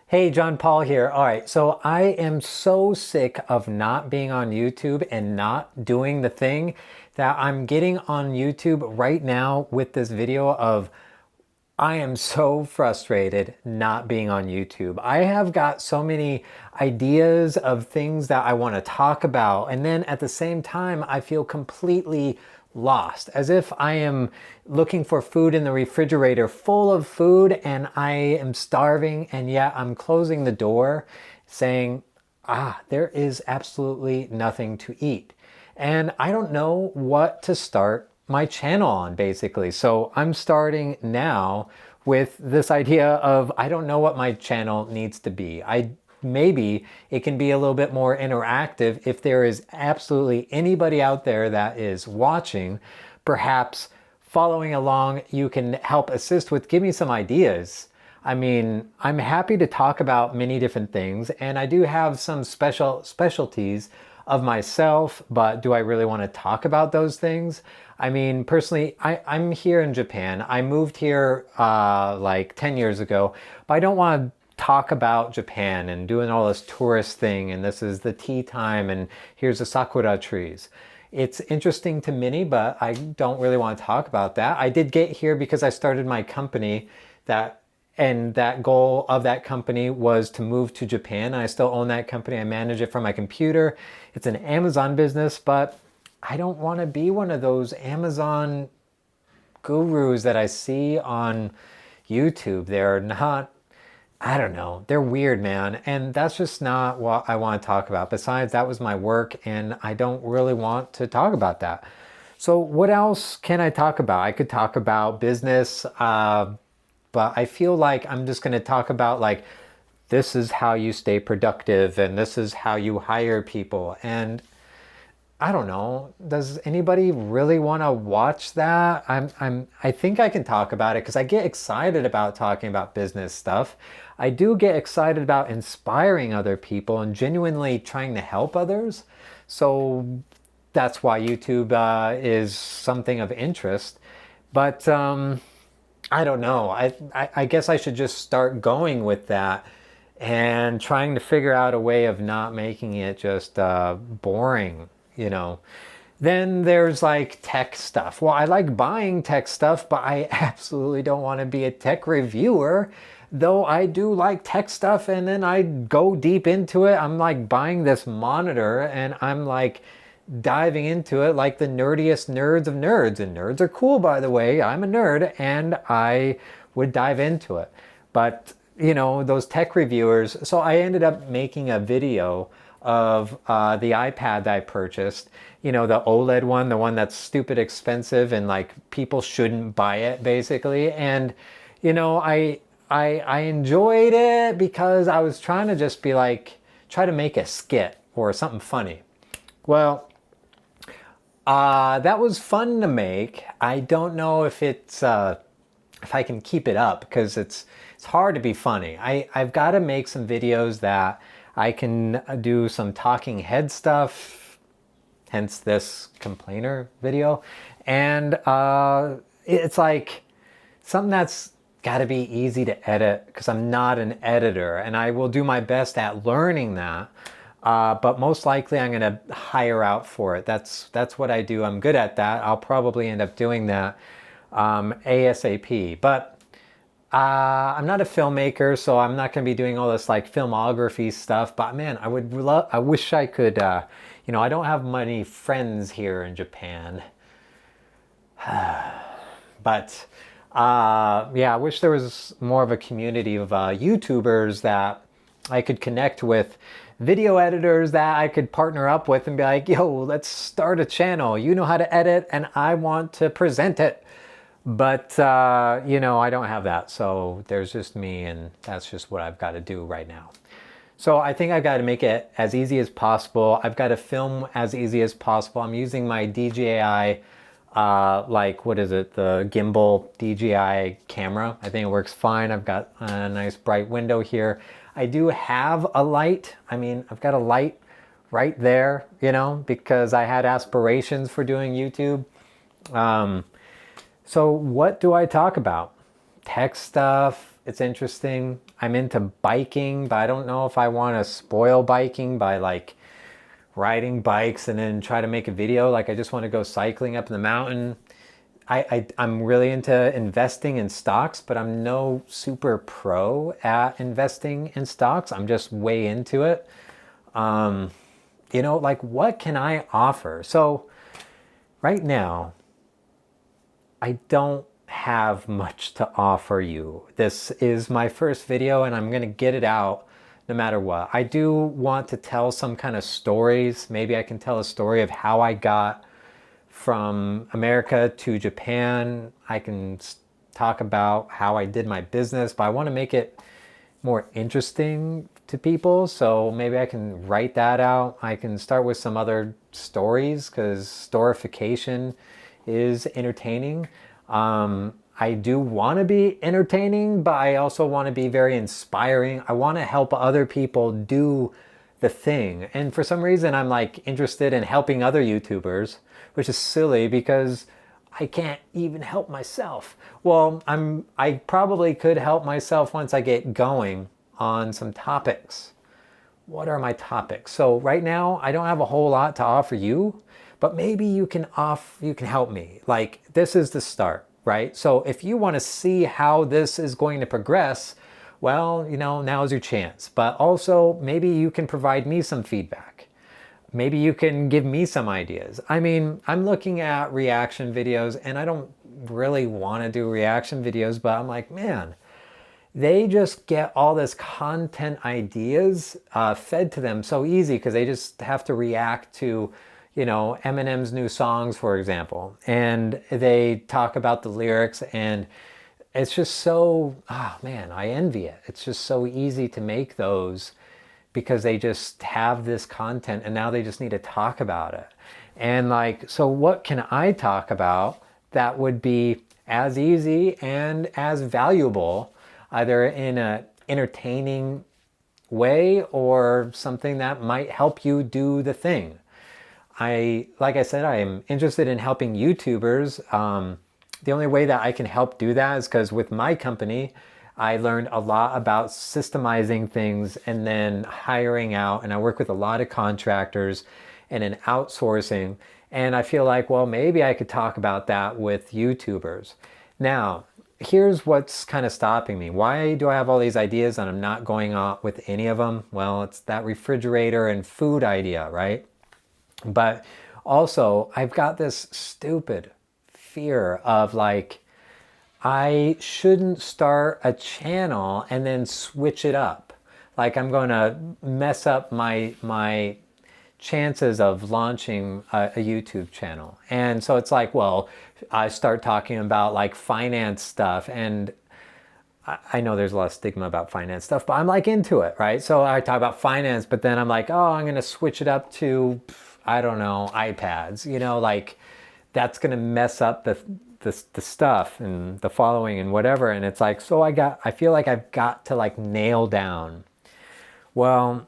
Hey, John Paul here. All right, so I am so sick of not being on YouTube and not doing the thing that I'm getting on YouTube right now with this video of I am so frustrated not being on YouTube. I have got so many ideas of things that I want to talk about, and then at the same time, I feel completely lost, as if I am looking for food in the refrigerator full of food and I am starving, and yet I'm closing the door saying, there is absolutely nothing to eat. And I don't know what to start my channel on, basically. So I'm starting now with this idea of I don't know what my channel needs to be. Maybe it can be a little bit more interactive if there is absolutely anybody out there that is watching, perhaps following along, you can help assist with give me some ideas. I mean, I'm happy to talk about many different things, and I do have some specialties of myself, but do I really want to talk about those things? I mean, personally, I'm here in Japan. I moved here like 10 years ago, but I don't want to talk about Japan and doing all this tourist thing, and this is the tea time, and here's the sakura trees. It's interesting to many, but I don't really want to talk about that. I did get here because I started my company and that goal of that company was to move to Japan. I still own that company. I manage it from my computer. It's an Amazon business, but I don't want to be one of those Amazon gurus that I see on YouTube. They're not, I don't know, they're weird, man. And that's just not what I want to talk about. Besides, that was my work, and I don't really want to talk about that. So what else can I talk about? I could talk about business, but I feel like I'm just going to talk about like, this is how you stay productive and this is how you hire people. And I don't know, does anybody really want to watch that? I think I can talk about it because I get excited about talking about business stuff. I do get excited about inspiring other people and genuinely trying to help others. So that's why YouTube is something of interest. But I don't know. I guess I should just start going with that and trying to figure out a way of not making it just boring, you know. Then there's like tech stuff. Well, I like buying tech stuff, but I absolutely don't want to be a tech reviewer. Though I do like tech stuff, and then I go deep into it. I'm like buying this monitor and I'm like diving into it like the nerdiest nerds of nerds. And nerds are cool, by the way. I'm a nerd and I would dive into it. But, you know, those tech reviewers. So I ended up making a video of the iPad that I purchased. You know, the OLED one, the one that's stupid expensive and like people shouldn't buy it, basically. And, you know, I enjoyed it because I was trying to just be like, try to make a skit or something funny. Well, that was fun to make. I don't know if if I can keep it up because it's hard to be funny. I've got to make some videos that I can do some talking head stuff, hence this complainer video, and it's like something that's got to be easy to edit because I'm not an editor, and I will do my best at learning that. But most likely I'm going to hire out for it. That's what I do. I'm good at that. I'll probably end up doing that ASAP. But I'm not a filmmaker, so I'm not going to be doing all this like filmography stuff. But man, I wish I could, you know, I don't have many friends here in Japan. But yeah, I wish there was more of a community of YouTubers that I could connect with, video editors that I could partner up with and be like, yo, let's start a channel. You know how to edit and I want to present it. But, you know, I don't have that. So there's just me, and that's just what I've got to do right now. So I think I've got to make it as easy as possible. I've got to film as easy as possible. I'm using my DJI, like, what is it? The gimbal DJI camera. I think it works fine. I've got a nice bright window here. I do have a light. I mean, I've got a light right there, you know, because I had aspirations for doing YouTube. So what do I talk about? Tech stuff, It's interesting. I'm into biking, but I don't know if I want to spoil biking by like riding bikes and then try to make a video. Like I just want to go cycling up in the mountain. I'm really into investing in stocks, but I'm no super pro at investing in stocks. I'm just way into it. Like what can I offer? So right now, I don't have much to offer you. This is my first video and I'm going to get it out no matter what. I do want to tell some kind of stories. Maybe I can tell a story of how I got from America to Japan. I can talk about how I did my business, but I want to make it more interesting to people. So maybe I can write that out. I can start with some other stories because storification is entertaining. I do want to be entertaining, but I also want to be very inspiring. I want to help other people do the thing. And for some reason, I'm like interested in helping other YouTubers, which is silly because I can't even help myself. Well, I probably could help myself once I get going on some topics. What are my topics? So right now, I don't have a whole lot to offer you, but maybe you can help me. Like this is the start, right? So if you want to see how this is going to progress, well, now's your chance. But also maybe you can provide me some feedback. Maybe you can give me some ideas. I mean, I'm looking at reaction videos and I don't really want to do reaction videos, but I'm like, man, they just get all this content ideas fed to them so easy because they just have to react to, Eminem's new songs, for example. And they talk about the lyrics and it's just so, oh man, I envy it. It's just so easy to make those because they just have this content and now they just need to talk about it. And like, so what can I talk about that would be as easy and as valuable, either in an entertaining way or something that might help you do the thing? Like I said, I am interested in helping YouTubers. The only way that I can help do that is because with my company, I learned a lot about systemizing things and then hiring out. And I work with a lot of contractors and in outsourcing. And I feel like, well, maybe I could talk about that with YouTubers. Now, here's what's kind of stopping me. Why do I have all these ideas and I'm not going on with any of them? Well, it's that refrigerator and food idea, right? But also, I've got this stupid fear of like, I shouldn't start a channel and then switch it up. Like I'm going to mess up my chances of launching a YouTube channel. And so it's like, well, I start talking about like finance stuff, and I know there's a lot of stigma about finance stuff, but I'm like into it, right? So I talk about finance, but then I'm like, oh, I'm going to switch it up to, I don't know, iPads, like that's going to mess up the stuff and the following and whatever. And it's like, so I feel like I've got to like nail down, well,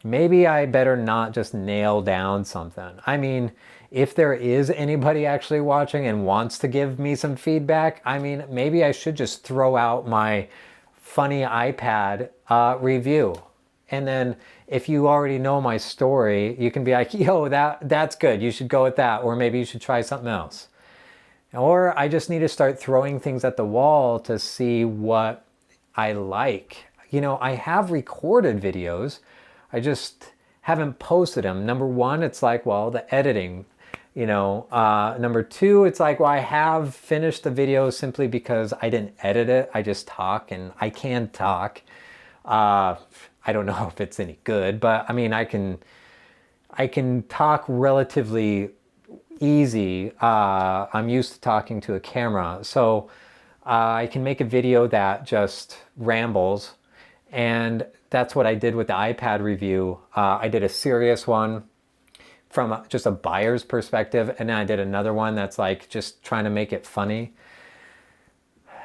maybe I better not just nail down something. I mean, if there is anybody actually watching and wants to give me some feedback, I mean, maybe I should just throw out my funny iPad review. And then if you already know my story, you can be like, yo, that's good. You should go with that. Or maybe you should try something else. Or I just need to start throwing things at the wall to see what I like. I have recorded videos. I just haven't posted them. Number one, it's like, well, the editing. Number two, it's like, well, I have finished the video simply because I didn't edit it. I just talk, and I can talk. I don't know if it's any good, but I mean, I can talk relatively easy. I'm used to talking to a camera, so I can make a video that just rambles, and that's what I did with the iPad review. I did a serious one from just a buyer's perspective, and then I did another one that's like just trying to make it funny.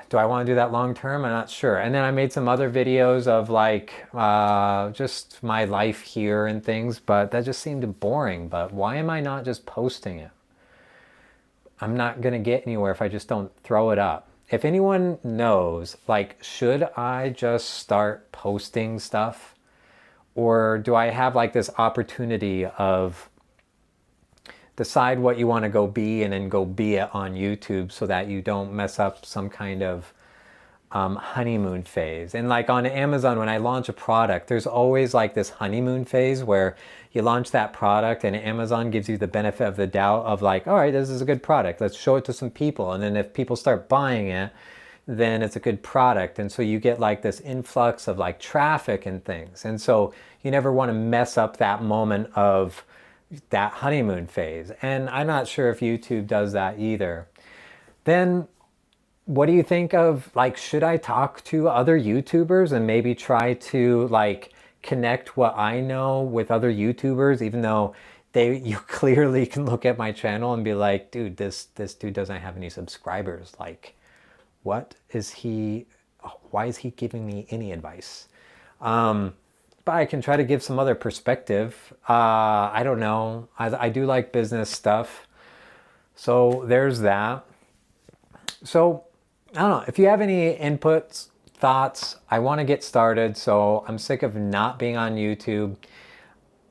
Do I want to do that long term? I'm not sure. And then I made some other videos of like just my life here and things, but that just seemed boring. But why am I not just posting it? I'm not going to get anywhere if I just don't throw it up. if anyone knows, like, should I just start posting stuff? Or do I have like this opportunity of decide what you want to go be and then go be it on YouTube so that you don't mess up some kind of honeymoon phase? And like on Amazon, when I launch a product, there's always like this honeymoon phase where you launch that product and Amazon gives you the benefit of the doubt of like, all right, this is a good product. Let's show it to some people. And then if people start buying it, then it's a good product. And so you get like this influx of like traffic and things. And so you never want to mess up that moment of that honeymoon phase. And I'm not sure if YouTube does that either. Then what do you think of, like, should I talk to other YouTubers and maybe try to like connect what I know with other YouTubers, even though you clearly can look at my channel and be like, dude, this dude doesn't have any subscribers. Like, what is he, why is he giving me any advice? But I can try to give some other perspective. I don't know. I do like business stuff. So there's that. So I don't know. If you have any inputs, thoughts, I want to get started. So I'm sick of not being on YouTube.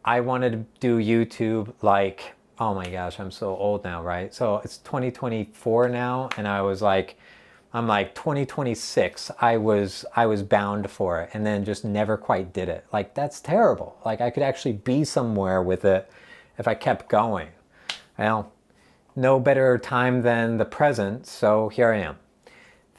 I wanted to do YouTube like, oh my gosh, I'm so old now, right? So it's 2024 now. And I'm like 2026, I was bound for it and then just never quite did it. Like, that's terrible. Like, I could actually be somewhere with it if I kept going. Well, no better time than the present, so here I am.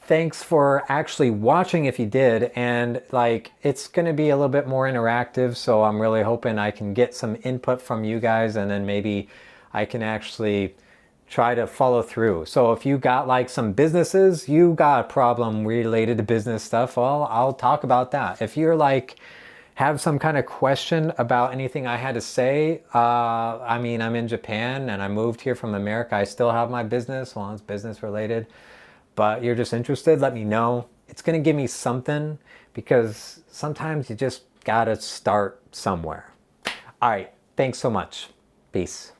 Thanks for actually watching if you did, and like, it's going to be a little bit more interactive, so I'm really hoping I can get some input from you guys and then maybe I can actually try to follow through. So if you got like some businesses, you got a problem related to business stuff, well, I'll talk about that. If you're like, have some kind of question about anything I had to say, I mean, I'm in Japan and I moved here from America. I still have my business, well, it's business related, but you're just interested, let me know. It's going to give me something, because sometimes you just got to start somewhere. All right. Thanks so much. Peace.